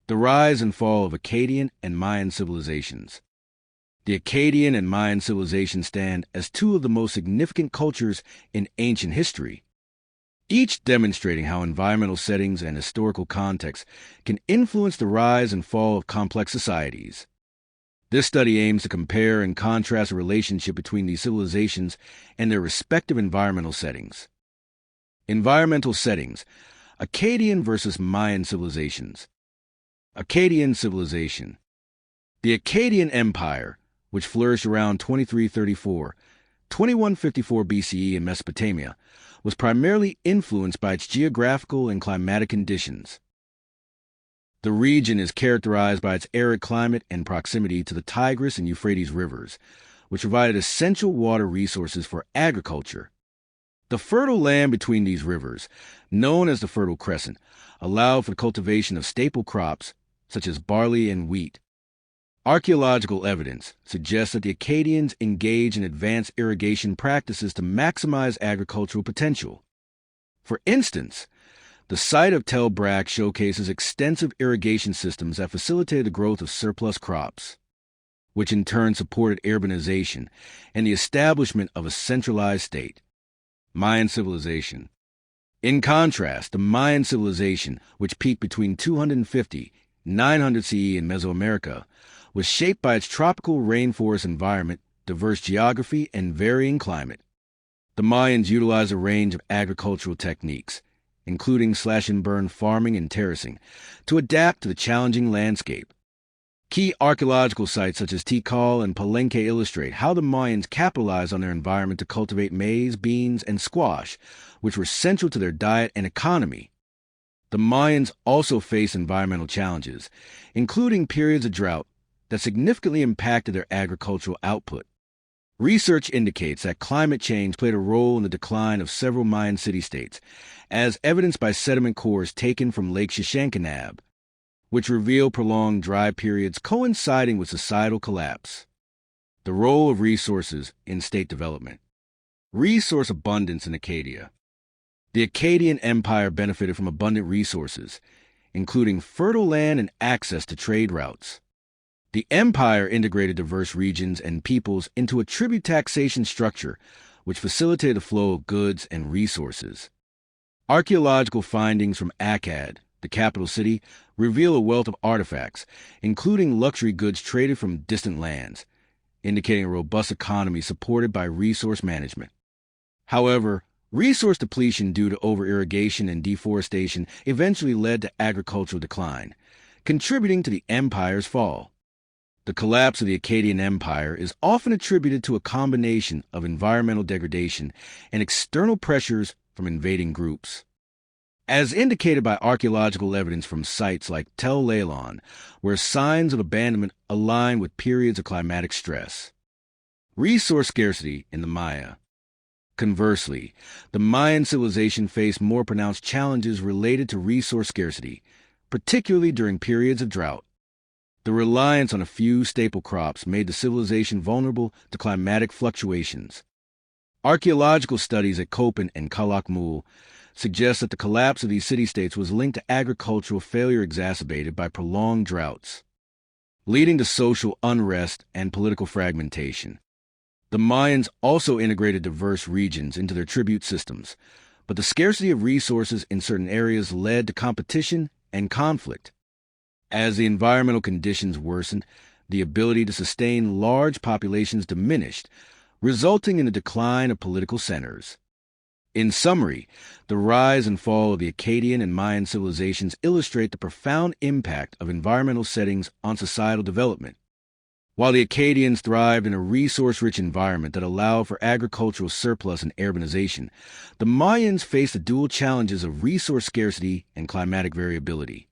The rise and fall of Akkadian and Mayan civilizations. The Akkadian and Mayan civilizations stand as two of the most significant cultures in ancient history, each demonstrating how environmental settings and historical contexts can influence the rise and fall of complex societies. This study aims to compare and contrast the relationship between these civilizations and their respective environmental settings. Environmental settings: Akkadian versus Mayan civilizations. Akkadian civilization. The Akkadian Empire, which flourished around 2334-2154 BCE in Mesopotamia, was primarily influenced by its geographical and climatic conditions. The region is characterized by its arid climate and proximity to the Tigris and Euphrates rivers, which provided essential water resources for agriculture. The fertile land between these rivers, known as the Fertile Crescent, allowed for the cultivation of staple crops such as barley and wheat. Archaeological evidence suggests that the Akkadians engaged in advanced irrigation practices to maximize agricultural potential. For instance, the site of Tel Brak showcases extensive irrigation systems that facilitated the growth of surplus crops, which in turn supported urbanization and the establishment of a centralized state. Mayan civilization. In contrast, the Mayan civilization, which peaked between 250 and 900 CE in Mesoamerica, was shaped by its tropical rainforest environment, diverse geography, and varying climate. The Mayans utilized a range of agricultural techniques, including slash-and-burn farming and terracing, to adapt to the challenging landscape. Key archaeological sites such as Tikal and Palenque illustrate how the Mayans capitalized on their environment to cultivate maize, beans, and squash, which were central to their diet and economy. The Mayans also faced environmental challenges, including periods of drought that significantly impacted their agricultural output. Research indicates that climate change played a role in the decline of several Mayan city-states, as evidenced by sediment cores taken from Lake Shashankanab, which reveal prolonged dry periods coinciding with societal collapse. The role of resources in state development. Resource abundance in Akkadia. The Akkadian Empire benefited from abundant resources, including fertile land and access to trade routes. The empire integrated diverse regions and peoples into a tribute-taxation structure, which facilitated the flow of goods and resources. Archaeological findings from Akkad, the capital city, reveal a wealth of artifacts, including luxury goods traded from distant lands, indicating a robust economy supported by resource management. However, resource depletion due to over-irrigation and deforestation eventually led to agricultural decline, contributing to the empire's fall. The collapse of the Akkadian Empire is often attributed to a combination of environmental degradation and external pressures from invading groups. As indicated by archaeological evidence from sites like Tel Leilon, where signs of abandonment align with periods of climatic stress. Resource scarcity in the Maya. Conversely, the Mayan civilization faced more pronounced challenges related to resource scarcity, particularly during periods of drought. The reliance on a few staple crops made the civilization vulnerable to climatic fluctuations. Archaeological studies at Köppen and Calakmul suggest that the collapse of these city-states was linked to agricultural failure exacerbated by prolonged droughts, leading to social unrest and political fragmentation. The Mayans also integrated diverse regions into their tribute systems, but the scarcity of resources in certain areas led to competition and conflict. As the environmental conditions worsened, the ability to sustain large populations diminished, resulting in the decline of political centers. In summary, the rise and fall of the Akkadian and Mayan civilizations illustrate the profound impact of environmental settings on societal development. While the Akkadians thrived in a resource-rich environment that allowed for agricultural surplus and urbanization, the Mayans faced the dual challenges of resource scarcity and climatic variability.